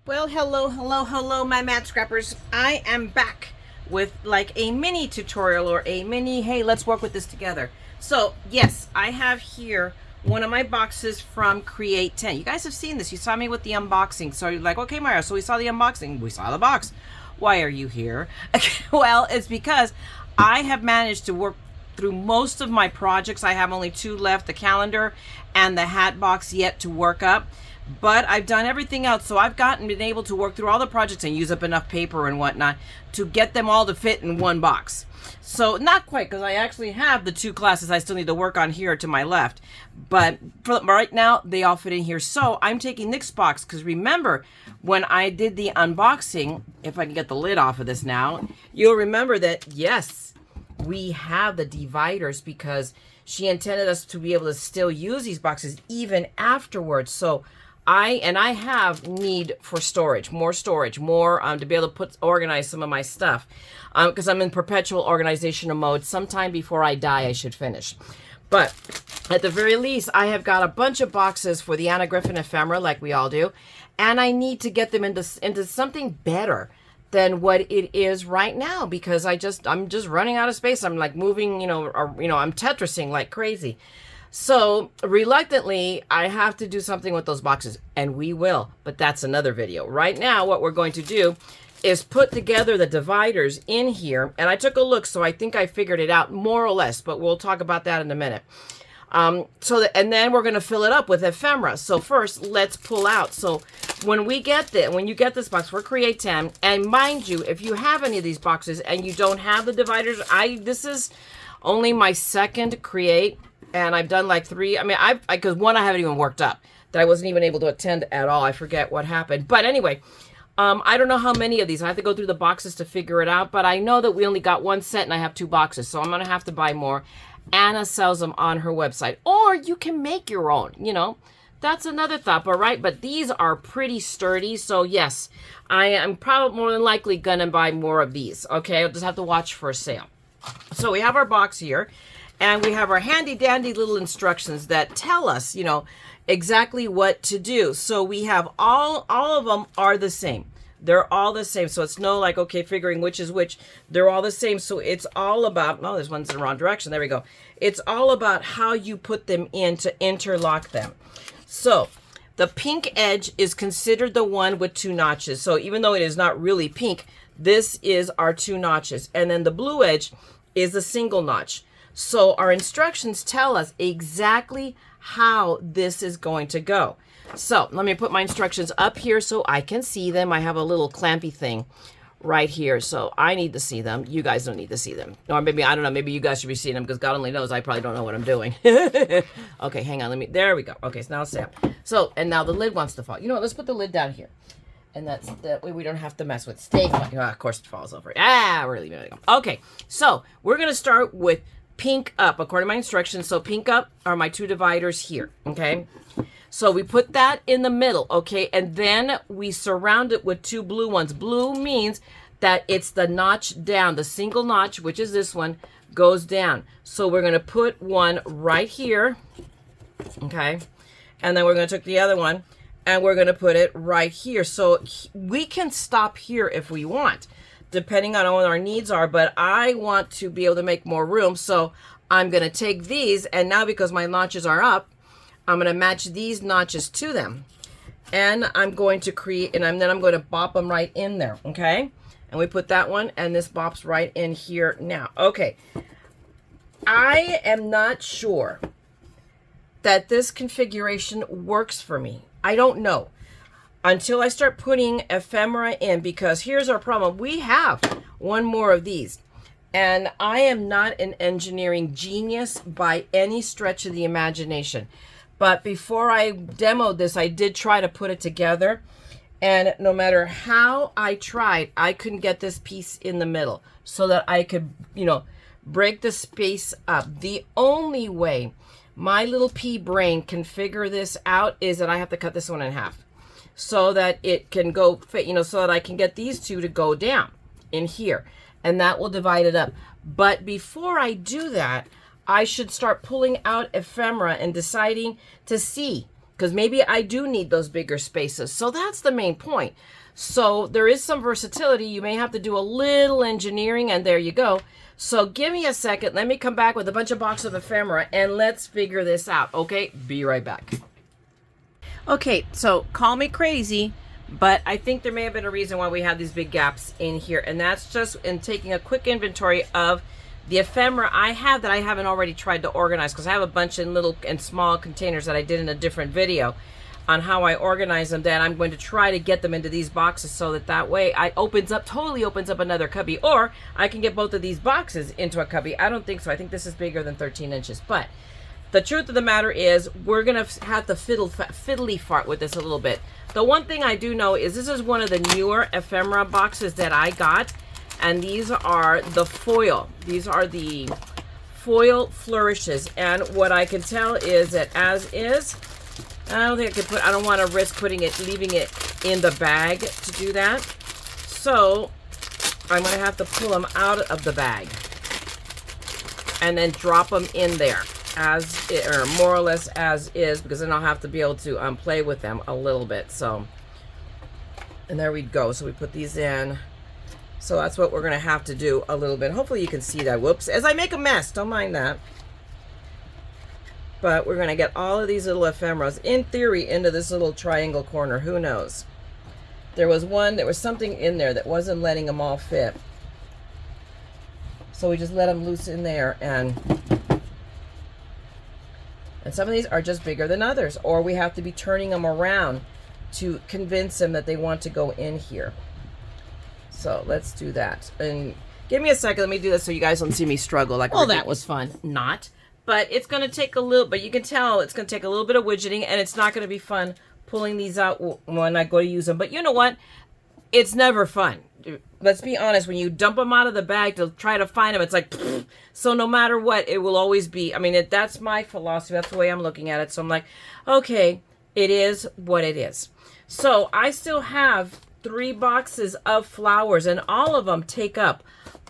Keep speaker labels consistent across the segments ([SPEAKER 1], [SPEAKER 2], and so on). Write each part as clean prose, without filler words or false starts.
[SPEAKER 1] Well, hello, my mad scrappers. I am back with like a mini tutorial or a mini, hey, let's work with this together. So, yes, I have here one of my boxes from Create 10. You guys have seen this. You saw me with the unboxing. So you're like, okay, Myra, so we saw the unboxing. We saw the box. Why are you here? Well, it's because I have managed to work through most of my projects. I have only two left, the calendar and the hat box yet to work up. But I've done everything else, so I've been able to work through all the projects and use up enough paper and whatnot to get them all to fit in one box. So not quite, because I actually have the two classes I still need to work on here to my left. But for right now, they all fit in here. So I'm taking this box, because remember, when I did the unboxing, if I can get the lid off of this now, you'll remember that, yes, we have the dividers because she intended us to be able to still use these boxes even afterwards. So I have need for storage, more to be able to organize some of my stuff, because I'm in perpetual organizational mode. Sometime before I die, I should finish. But at the very least, I have got a bunch of boxes for the Anna Griffin ephemera, like we all do, and I need to get them into something better than what it is right now, because I'm just running out of space. I'm like moving, I'm Tetrising like crazy. So reluctantly, I have to do something with those boxes, and we will, but that's another video. Right now, what we're going to do is put together the dividers in here, and I took a look, so I think I figured it out more or less, but we'll talk about that in a minute. And then we're going to fill it up with ephemera. So first, let's pull out. So when you get this box for Create 10, and mind you, if you have any of these boxes and you don't have the dividers, this is only my second Create. And I've done like three. I mean, because one I haven't even worked up, that I wasn't even able to attend at all. I forget what happened. But anyway, I don't know how many of these. I have to go through the boxes to figure it out. But I know that we only got one set and I have two boxes. So I'm going to have to buy more. Anna sells them on her website. Or you can make your own, That's another thought, all right? But these are pretty sturdy. So yes, I am probably more than likely going to buy more of these. Okay, I'll just have to watch for a sale. So we have our box here. And we have our handy dandy little instructions that tell us, exactly what to do. So we have all of them are the same. They're all the same. So it's no like, okay, figuring which is which. They're all the same. So it's all about, oh, this one's in the wrong direction. There we go. It's all about how you put them in to interlock them. So the pink edge is considered the one with two notches. So even though it is not really pink, this is our two notches. And then the blue edge is a single notch. So our instructions tell us exactly how this is going to go. So let me put my instructions up here so I can see them. I have a little clampy thing right here, so I need to see them. You guys don't need to see them. Or maybe, I don't know, maybe you guys should be seeing them because God only knows I probably don't know what I'm doing. Okay, hang on, there we go. Okay, so now it's down. So, and now the lid wants to fall. You know what, let's put the lid down here. And that way we don't have to mess with. Stay flat. Oh, of course it falls over. We're leaving it. Okay, so we're going to start with pink up according to my instructions. So pink up are my two dividers here. Okay, so we put that in the middle. Okay, and then we surround it with two blue ones. Blue means that it's the notch down, the single notch, which is this one, goes down. So we're going to put one right here. Okay, and then we're going to take the other one and we're going to put it right here. So we can stop here if we want, depending on what our needs are, but I want to be able to make more room. So I'm going to take these, and now because my notches are up, I'm going to match these notches to them. And I'm going to create, and then I'm going to bop them right in there, okay? And we put that one, and this bops right in here now. Okay, I am not sure that this configuration works for me. I don't know until I start putting ephemera in, because here's our problem. We have one more of these, and I am not an engineering genius by any stretch of the imagination. But before I demoed this, I did try to put it together, and no matter how I tried, I couldn't get this piece in the middle so that I could, break the space up. The only way my little pea brain can figure this out is that I have to cut this one in half, so that it can go fit, so that I can get these two to go down in here, and that will divide it up. But before I do that, I should start pulling out ephemera and deciding to see because maybe I do need those bigger spaces. So that's the main point. So there is some versatility. You may have to do a little engineering, and there you go. So give me a second. Let me come back with a bunch of boxes of ephemera, and let's figure this out. Okay, be right back. Okay, so call me crazy, but I think there may have been a reason why we have these big gaps in here, and that's just in taking a quick inventory of the ephemera I have that I haven't already tried to organize, because I have a bunch in little and small containers that I did in a different video on how I organize them, that I'm going to try to get them into these boxes so that way I totally opens up another cubby, or I can get both of these boxes into a cubby. I don't think so. I think this is bigger than 13 inches, but the truth of the matter is we're going to have to fiddly fart with this a little bit. The one thing I do know is this is one of the newer ephemera boxes that I got, and these are the foil. These are the foil flourishes, and what I can tell is that as is, I don't think I could put, I don't want to risk leaving it in the bag to do that. So I'm going to have to pull them out of the bag and then drop them in there or more or less as is, because then I'll have to be able to play with them a little bit. So, and there we go. So we put these in. So that's what we're going to have to do a little bit. Hopefully you can see that. Whoops. As I make a mess, don't mind that. But we're going to get all of these little ephemeras, in theory, into this little triangle corner. Who knows? There was something in there that wasn't letting them all fit. So we just let them loose in there. And some of these are just bigger than others. Or we have to be turning them around to convince them that they want to go in here. So let's do that. And give me a second. Let me do this so you guys don't see me struggle. Like, oh, that was fun. Not. But it's going to take a little, but you can tell it's going to take a little bit of widgeting, and it's not going to be fun pulling these out when I go to use them. But you know what? It's never fun. Let's be honest. When you dump them out of the bag to try to find them, it's like, pfft. So no matter what, it will always be, I mean, that's my philosophy. That's the way I'm looking at it. So I'm like, okay, it is what it is. So I still have 3 boxes of flowers, and all of them take up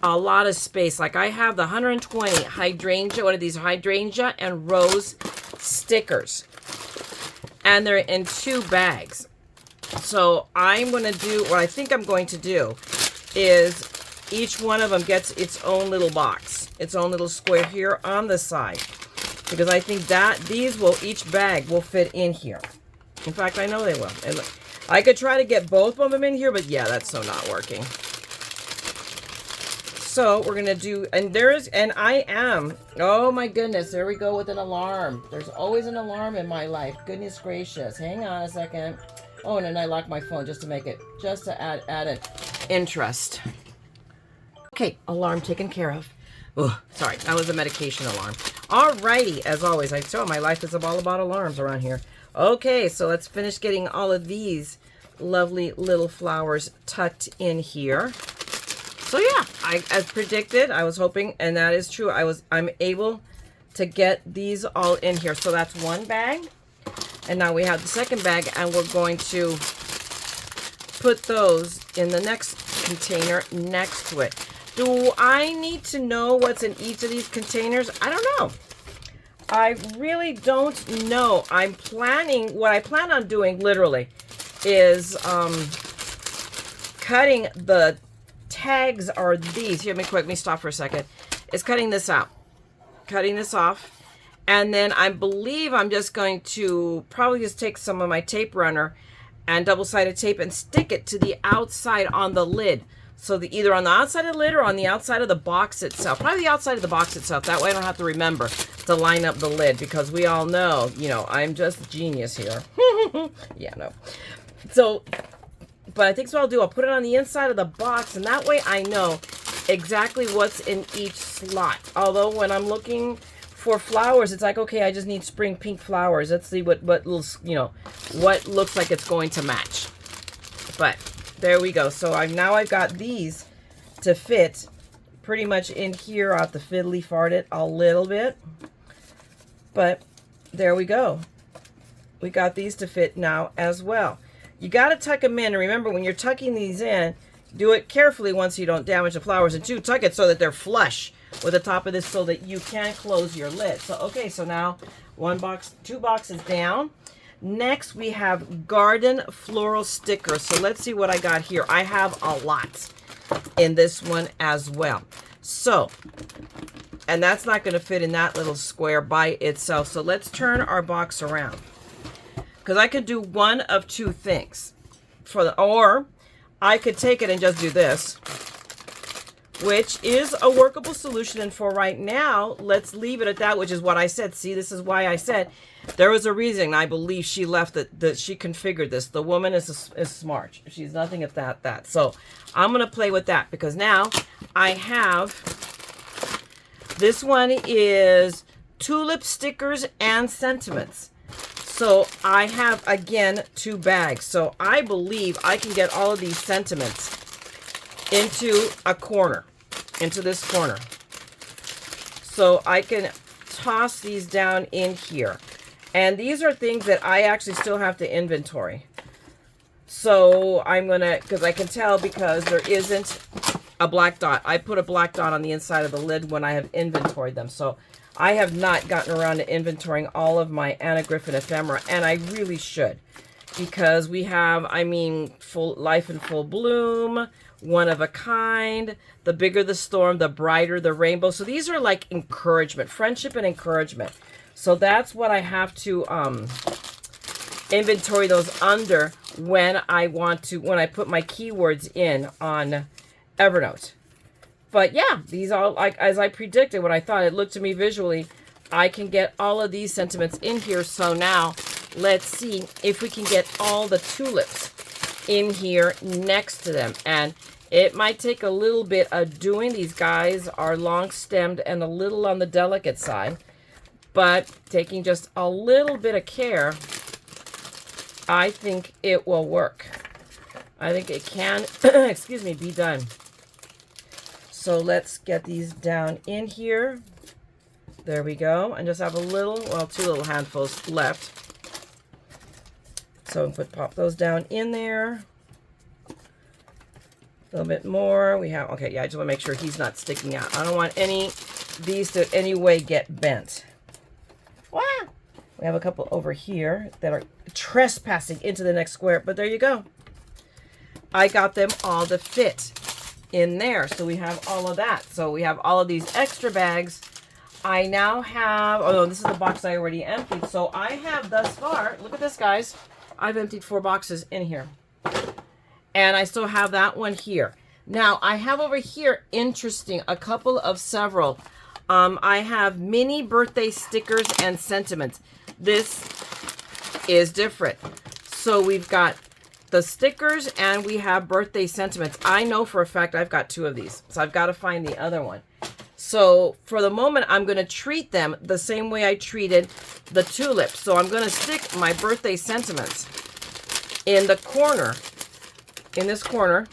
[SPEAKER 1] a lot of space. Like I have the 120 hydrangea, one of these hydrangea and rose stickers, and they're in 2 bags. So I'm going to do, what I think I'm going to do is each one of them gets its own little box, its own little square here on the side, because I think that each bag will fit in here. In fact, I know they will. And look, I could try to get both of them in here, but yeah, that's so not working. So we're going to do, oh my goodness, there we go with an alarm. There's always an alarm in my life. Goodness gracious. Hang on a second. Oh, and then I locked my phone just to add an interest. Okay, alarm taken care of. Oh, sorry, that was a medication alarm. Alrighty, as always, I tell my life is all about alarms around here. Okay, so let's finish getting all of these lovely little flowers tucked in here. So yeah, as predicted, I was hoping, and that is true, I'm able to get these all in here. So that's one bag, and now we have the second bag, and we're going to put those in the next container next to it. Do I need to know what's in each of these containers? I don't know. I really don't know. What I plan on doing literally is cutting the tags are these. Here, let me stop for a second. Is cutting this out. Cutting this off. And then I believe I'm just going to probably just take some of my tape runner and double-sided tape and stick it to the outside on the lid. So either on the outside of the lid or on the outside of the box itself. Probably the outside of the box itself. That way I don't have to remember to line up the lid, because we all know, I'm just a genius here. Yeah, no. So, but I think so I'll do. I'll put it on the inside of the box, and that way I know exactly what's in each slot. Although when I'm looking for flowers, it's like, okay, I just need spring pink flowers. Let's see what looks like it's going to match. But there we go. So I've got these to fit pretty much in here. I'll have to fiddly fart it a little bit. But there we go. We got these to fit now as well. You got to tuck them in. And remember, when you're tucking these in, do it carefully once you don't damage the flowers. And 2, tuck it so that they're flush with the top of this so that you can close your lid. So, okay, so now 2 boxes down. Next, we have garden floral stickers. So let's see what I got here. I have a lot in this one as well. So, and that's not going to fit in that little square by itself. So let's turn our box around, because I could do one of two things. Or I could take it and just do this, which is a workable solution. And for right now, let's leave it at that, which is what I said. See, this is why I said there was a reason. I believe she left it, that she configured this. The woman is smart. She's nothing at that. So I'm going to play with that, because now I have, this one is tulip stickers and sentiments. So I have, again, 2 bags. So I believe I can get all of these sentiments into a corner, into this corner. So I can toss these down in here. And these are things that I actually still have to inventory. So I'm going to, because I can tell, because there isn't a black dot. I put a black dot on the inside of the lid when I have inventoried them. So I have not gotten around to inventorying all of my Anna Griffin ephemera, and I really should, because we have, I mean, full life in full bloom, one of a kind, the bigger the storm, the brighter the rainbow. So these are like encouragement, friendship and encouragement. So that's what I have to inventory those under when I want to, when I put my keywords in on Evernote. But yeah, these are, like, as I predicted, what I thought, it looked to me visually, I can get all of these sentiments in here. So now let's see if we can get all the tulips in here next to them. And it might take a little bit of doing. These guys are long stemmed and a little on the delicate side, but taking just a little bit of care, I think it will work. I think it can, excuse me, be done. So let's get these down in here. There we go. And just have a little, well, 2 little handfuls left. So pop those down in there. A little bit more. We have, okay, yeah, I just want to make sure he's not sticking out. I don't want these to any way get bent. Wow. We have a couple over here that are trespassing into the next square, but there you go. I got them all to fit in there. So we have all of that. So we have all of these extra bags. I now have, oh no, this is the box I already emptied. So I have thus far, look at this, guys. I've emptied 4 boxes in here. And I still have that one here. Now I have over here, interesting, a couple of several. I have mini birthday stickers and sentiments. This is different. So we've got the stickers and we have birthday sentiments. I know for a fact I've got 2 of these, so I've got to find the other one. So for the moment, I'm going to treat them the same way I treated the tulips. So I'm going to stick my birthday sentiments in the corner, in this corner.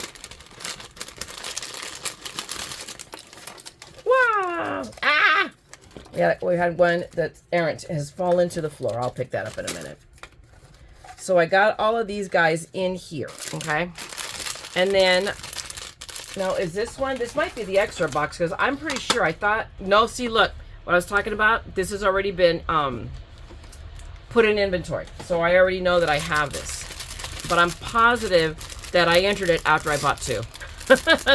[SPEAKER 1] Wow! Ah! Yeah, we had one that's errant, has fallen to the floor. I'll pick that up in a minute. So I got all of these guys in here, okay? And then, now is this one, this might be the extra box, because I'm pretty sure I thought, no, see, look, what I was talking about, this has already been put in inventory. So I already know that I have this. But I'm positive that I entered it after I bought 2.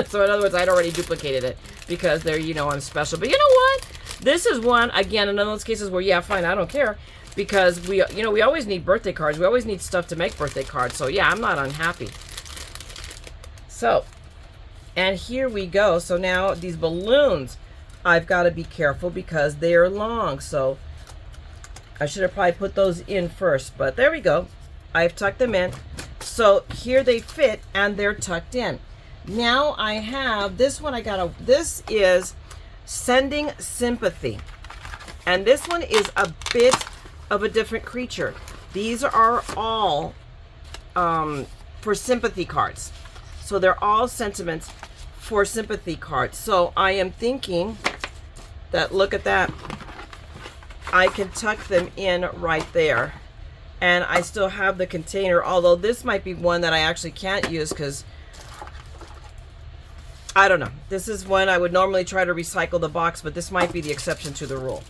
[SPEAKER 1] So in other words, I'd already duplicated it, because they're, you know, I'm special. But you know what? This is one, again, in those cases where, yeah, fine, I don't care. Because we, you know, we always need birthday cards. We always need stuff to make birthday cards. So yeah, I'm not unhappy. So, and here we go. So now these balloons, I've got to be careful because they are long. So I should have probably put those in first, but there we go. I've tucked them in. So here they fit and they're tucked in. Now I have this one. This is Sending Sympathy. And this one is a bit of a different creature. These are all for sympathy cards. So they're all sentiments for sympathy cards. So I am thinking that, look at that, I can tuck them in right there. And I still have the container, although this might be one that I actually can't use because I don't know. This is one I would normally try to recycle the box, but this might be the exception to the rule.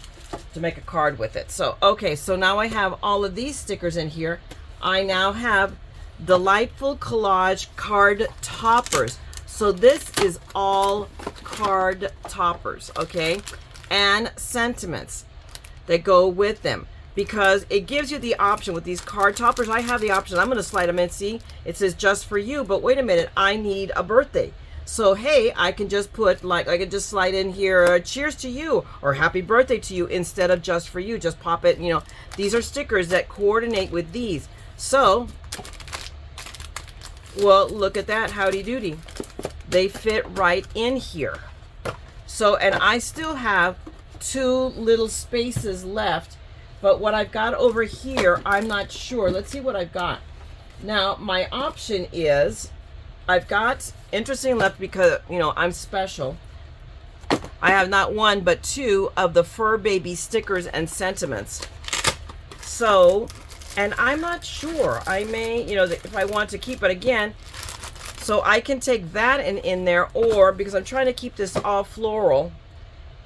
[SPEAKER 1] to make a card with it. So, okay, so now I have all of these stickers in here. I now have Delightful Collage card toppers. So this is all card toppers, okay? And sentiments that go with them, because it gives you the option with these card toppers. I have the option. I'm going to slide them in. See, it says just for you, but wait a minute, I need a birthday. So hey, I can just put, like, I can just slide in here, cheers to you, or happy birthday to you, instead of just for you. Just pop it, you know. These are stickers that coordinate with these. So, well, look at that, howdy doody. They fit right in here. So, and I still have 2 little spaces left, but what I've got over here, I'm not sure. Let's see what I've got. Now, my option is, I've got, interesting left because, you know, I'm special. I have not 1, but 2 of the Fur Baby stickers and sentiments. So, and I'm not sure. I may, you know, if I want to keep it again, so I can take that and in there, or because I'm trying to keep this all floral,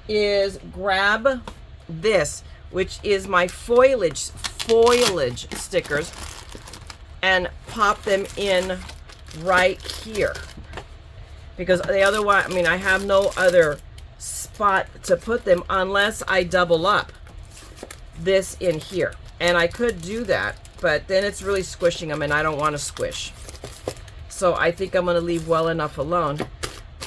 [SPEAKER 1] is grab this, which is my foliage stickers, and pop them in right here, because the other one, I mean, I have no other spot to put them unless I double up this in here. And I could do that, but then it's really squishing them, and I don't want to squish. So I think I'm going to leave well enough alone.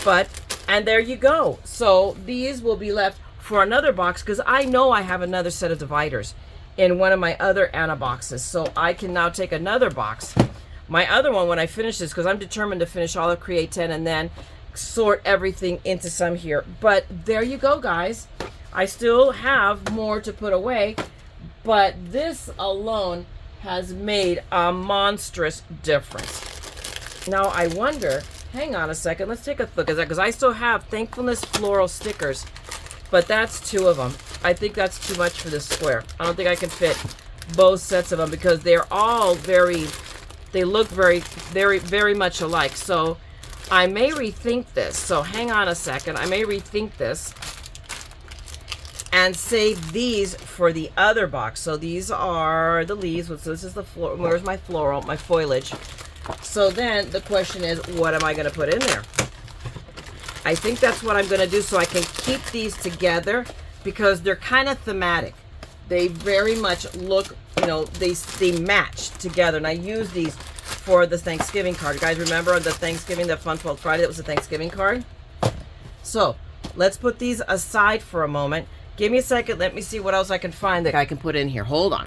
[SPEAKER 1] But, and there you go. So these will be left for another box, because I know I have another set of dividers in one of my other Anna boxes. So I can now take another box. My other one, when I finish this, because I'm determined to finish all of Create 10 and then sort everything into some here. But there you go, guys. I still have more to put away, but this alone has made a monstrous difference. Now I wonder, hang on a second, let's take a look at that, because I still have Thankfulness floral stickers, but that's 2 of them. I think that's too much for this square. I don't think I can fit both sets of them, because they're all they look very much alike. So I may rethink this. So hang on a second, I may rethink this and save these for the other box. So these are the leaves. So this is the floor. Where's my floral, my foliage? So then the question is, what am I going to put in there? I think that's what I'm going to do, so I can keep these together, because they're kind of thematic. They very much look, you know, they match together. And I use these for the Thanksgiving card. You guys remember the Thanksgiving, the Fun Filled Friday? That was a Thanksgiving card. So let's put these aside for a moment. Give me a second. Let me see what else I can find that I can put in here. Hold on.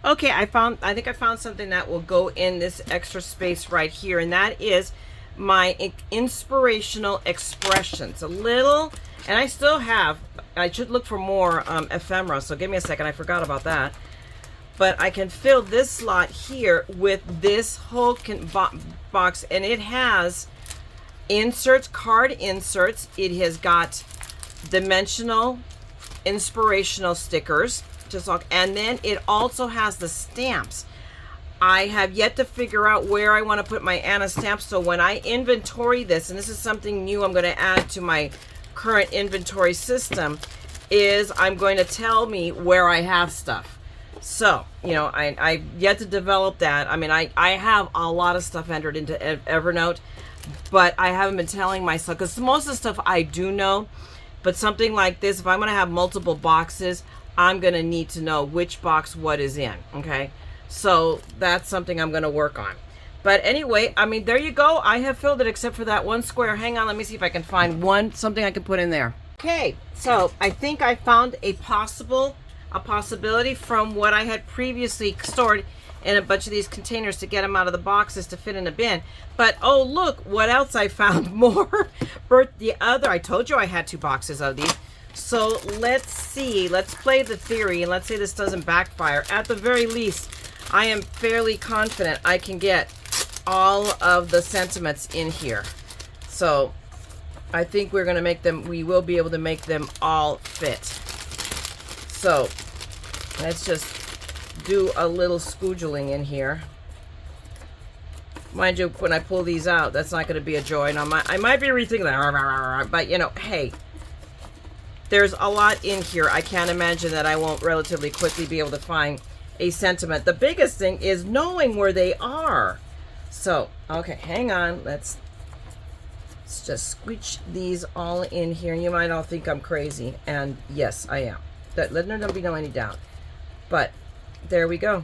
[SPEAKER 1] Okay, I think I found something that will go in this extra space right here, and that is my inspirational expressions. A little, and I still have, I should look for more ephemera, so give me a second. I forgot about that. But I can fill this slot here with this whole box, and it has inserts, card inserts. It has got dimensional inspirational stickers, and then it also has the stamps. I have yet to figure out where I want to put my Anna stamps, so when I inventory this, and this is something new I'm going to add to my current inventory system, is I'm going to tell me where I have stuff. So, you know, I've yet to develop that. I mean, I have a lot of stuff entered into Evernote, but I haven't been telling myself, because most of the stuff I do know, but something like this, if I'm going to have multiple boxes, I'm going to need to know which box what is in, okay? So that's something I'm going to work on. But anyway, I mean, there you go. I have filled it except for that one square. Hang on, let me see if I can find something I can put in there. Okay, so I think I found a possibility from what I had previously stored in a bunch of these containers to get them out of the boxes to fit in a bin. But oh, look what else I found. More. I told you I had 2 boxes of these. So let's see, let's play the theory, and let's say this doesn't backfire. At the very least, I am fairly confident I can get all of the sentiments in here. So I think we're going to make them, we will be able to make them all fit. So let's just do a little scoodling in here. Mind you, when I pull these out, that's not going to be a joy. Now, I might be rethinking that, but you know, hey, there's a lot in here. I can't imagine that I won't relatively quickly be able to find a sentiment. The biggest thing is knowing where they are. So, okay, hang on. Let's just squeech these all in here. You might all think I'm crazy, and yes, I am. Let there be no any doubt. But there we go.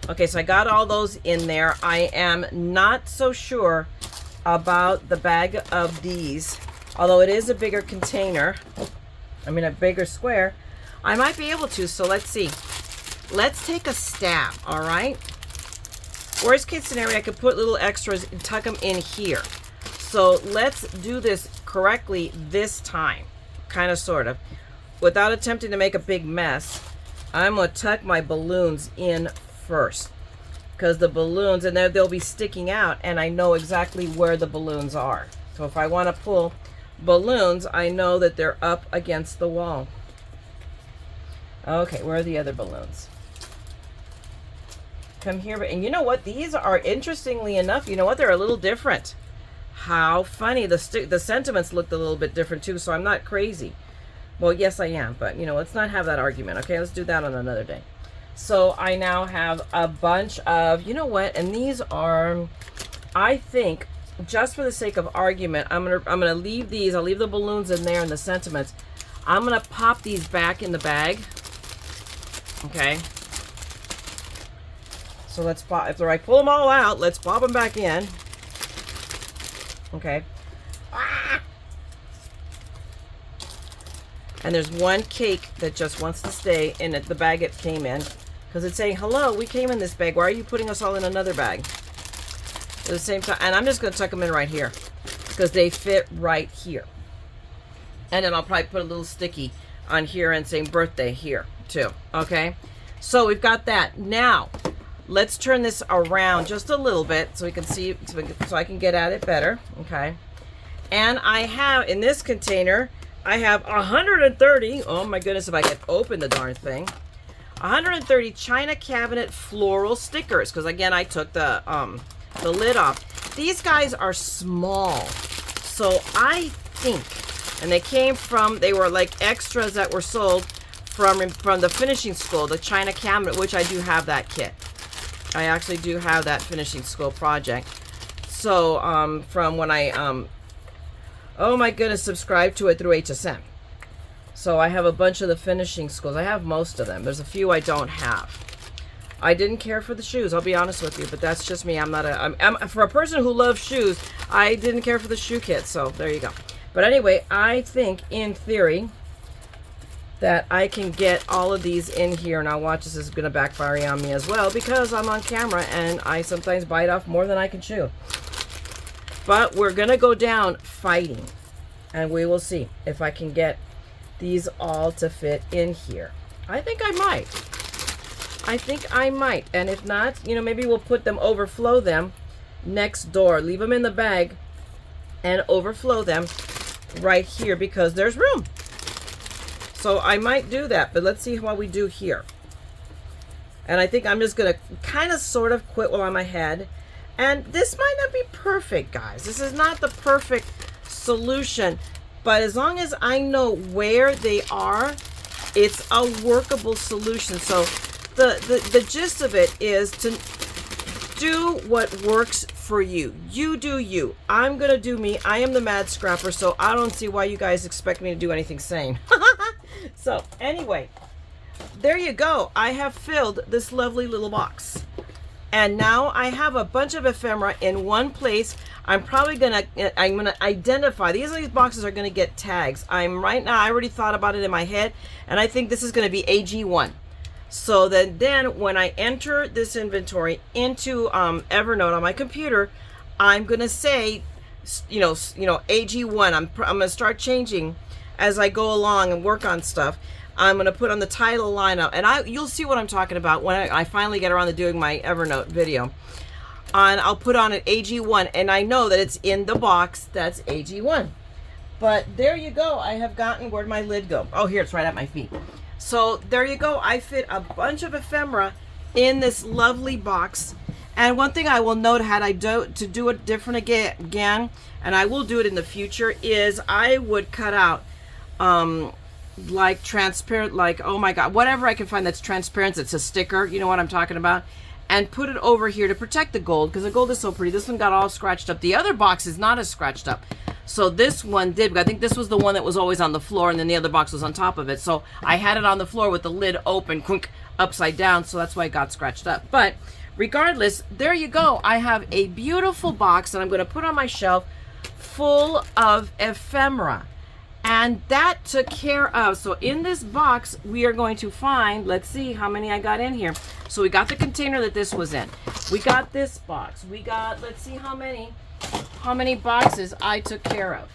[SPEAKER 1] Okay, so I got all those in there. I am not so sure about the bag of these, although it is a bigger container. I mean, a bigger square. I might be able to, so let's see. Let's take a stab, all right? Worst case scenario, I could put little extras and tuck them in here. So let's do this correctly this time, kind of, sort of. Without attempting to make a big mess, I'm going to tuck my balloons in first. Because the balloons, and they'll be sticking out, and I know exactly where the balloons are. So if I want to pull balloons, I know that they're up against the wall. Okay, where are the other balloons? Come here, and you know what? These are, interestingly enough, you know what? They're a little different. How funny. The sentiments looked a little bit different too, so I'm not crazy. Well, yes, I am, but you know, let's not have that argument. Okay, let's do that on another day. So I now have a bunch of, you know what? And these are, I think, just for the sake of argument, I'm gonna leave these. I'll leave the balloons in there and the sentiments. I'm gonna pop these back in the bag. Okay. So let's pop, after I pull them all out, let's pop them back in. Okay. Ah! And there's one cake that just wants to stay in the bag it came in. Because it's saying, hello, we came in this bag. Why are you putting us all in another bag? At the same time, and I'm just going to tuck them in right here. Because they fit right here. And then I'll probably put a little sticky on here and saying birthday here too. Okay. So we've got that. Now, let's turn this around just a little bit so we can see, so I can get at it better. Okay. And I have, in this container, I have 130, oh my goodness, if I could open the darn thing, 130 China cabinet floral stickers, because again, I took the lid off. These guys are small, so I think, and they were like extras that were sold from the finishing school, the China cabinet, which I do have that kit. I actually do have that finishing school project. So from when I oh my goodness, subscribe to it through HSN. So I have a bunch of the finishing schools. I have most of them. There's a few I don't have. I didn't care for the shoes, I'll be honest with you, but that's just me. I'm for a person who loves shoes, I didn't care for the shoe kit, so there you go. But anyway, I think in theory that I can get all of these in here. Now watch, this is going to backfire on me as well because I'm on camera and I sometimes bite off more than I can chew. But we're going to go down fighting, and we will see if I can get these all to fit in here. I think I might. I think I might. And if not, you know, maybe we'll put them, overflow them next door. Leave them in the bag and overflow them right here because there's room. So I might do that, but let's see what we do here. And I think I'm just going to kind of sort of quit while I'm ahead. And this might not be perfect, guys. This is not the perfect solution. But as long as I know where they are, it's a workable solution. So the gist of it is to do what works for you. You do you. I'm going to do me. I am the Mad Scrapper, so I don't see why you guys expect me to do anything sane. So anyway, there you go. I have filled this lovely little box. And now I have a bunch of ephemera in one place. I'm gonna identify, these boxes are gonna get tags. I already thought about it in my head, and I think this is gonna be AG1. So then when I enter this inventory into Evernote on my computer, I'm gonna say, you know, AG1. I'm gonna start changing as I go along and work on stuff. I'm going to put on the title lineup, and you'll see what I'm talking about when I finally get around to doing my Evernote video. And I'll put on it AG1, and I know that it's in the box that's AG1. But there you go. I have gotten, where'd my lid go? Oh, here, it's right at my feet. So there you go. I fit a bunch of ephemera in this lovely box. And one thing I will note, had I to do it different again, and I will do it in the future, is I would cut out like transparent, like, oh my God, whatever I can find that's transparent. It's a sticker. You know what I'm talking about? And put it over here to protect the gold, because the gold is so pretty. This one got all scratched up. The other box is not as scratched up. So this one did. I think this was the one that was always on the floor, and then the other box was on top of it. So I had it on the floor with the lid open, upside down. So that's why it got scratched up. But regardless, there you go. I have a beautiful box that I'm going to put on my shelf full of ephemera. And that took care of. So in this box, we are going to find, let's see how many I got in here. So we got the container that this was in. We got this box. We got, let's see how many boxes I took care of.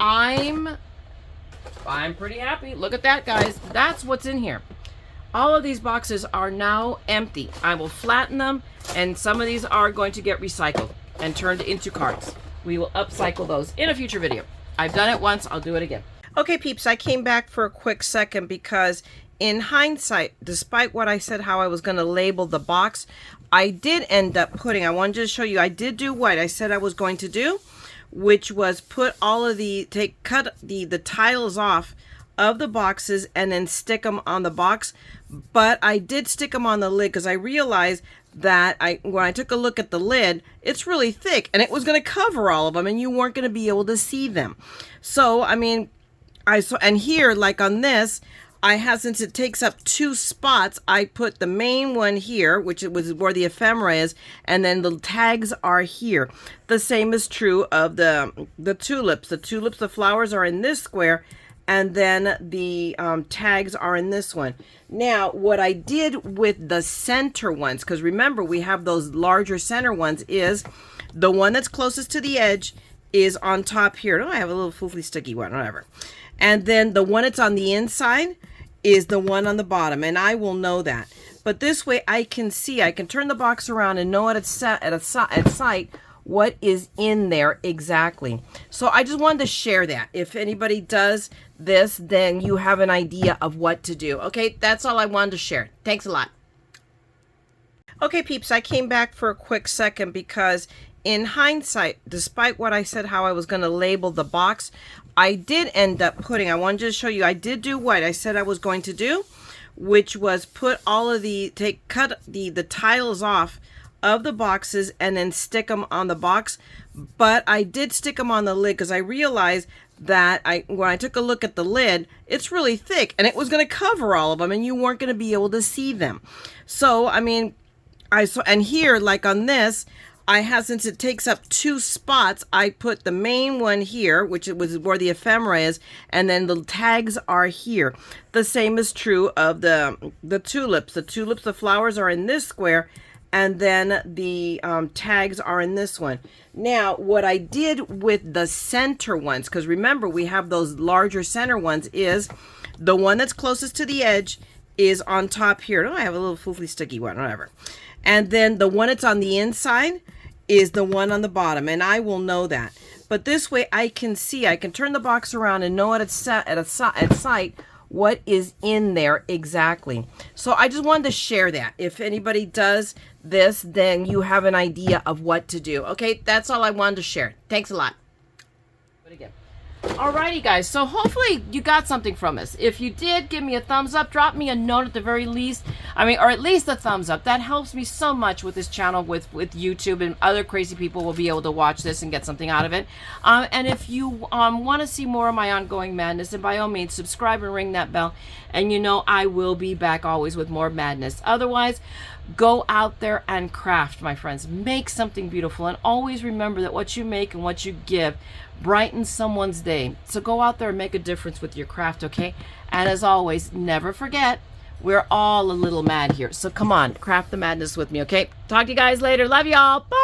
[SPEAKER 1] I'm pretty happy. Look at that, guys. That's what's in here. All of these boxes are now empty. I will flatten them, and some of these are going to get recycled and turned into cards. We will upcycle those in a future video. I've done it once, I'll do it again. Okay, peeps, I came back for a quick second because in hindsight, despite what I said how I was going to label the box, I did end up putting, I wanted to show you, I did do what I said I was going to do, which was put all of cut the tiles off of the boxes and then stick them on the box. But I did stick them on the lid because I realized that when I took a look at the lid, it's really thick and it was going to cover all of them and you weren't going to be able to see them. So, I mean, and here, like on this, I have, since it takes up 2 spots, I put the main one here, which it was where the ephemera is, and then the tags are here. The same is true of the tulips. The flowers are in this square, and then the tags are in this one. Now, what I did with the center ones, because remember, we have those larger center ones, is the one that's closest to the edge is on top here. Oh, I have a little foofy sticky one, whatever. And then the one that's on the inside is the one on the bottom, and I will know that. But this way I can see, I can turn the box around and know at sight what is in there exactly. So I just wanted to share that. If anybody does this, then you have an idea of what to do. Okay, that's all I wanted to share. Thanks a lot. Okay, peeps, I came back for a quick second because in hindsight, despite what I said how I was going to label the box, I did end up putting, I wanted to show you, I did do what I said I was going to do, which was put all of cut the tiles off of the boxes and then stick them on the box. But I did stick them on the lid because I realized that when I took a look at the lid, it's really thick and it was going to cover all of them and you weren't going to be able to see them. So, I mean, and here, like on this, I have, since it takes up 2 spots, I put the main one here, which it was where the ephemera is, and then the tags are here. The same is true of the tulips. The flowers are in this square, and then the tags are in this one. Now, what I did with the center ones, because remember, we have those larger center ones, is the one that's closest to the edge is on top here. Oh, I have a little foofy sticky one, whatever. And then the one that's on the inside is the one on the bottom, and I will know that. But this way I can see, I can turn the box around and know at sight what is in there exactly. So I just wanted to share that. If anybody does this, then you have an idea of what to do. Okay, that's all I wanted to share. Thanks a lot. But again. Alrighty, guys, so hopefully you got something from us. If you did, give me a thumbs up, drop me a note at the very least. I mean, or at least a thumbs up. That helps me so much with this channel, with YouTube, and other crazy people will be able to watch this and get something out of it. And if you want to see more of my ongoing madness, then by all means, subscribe and ring that bell. And you know I will be back always with more madness. Otherwise, go out there and craft, my friends. Make something beautiful, and always remember that what you make and what you give brightens someone's day. So go out there and make a difference with your craft, okay? And as always, never forget, we're all a little mad here. So come on, craft the madness with me, okay? Talk to you guys later. Love y'all. Bye.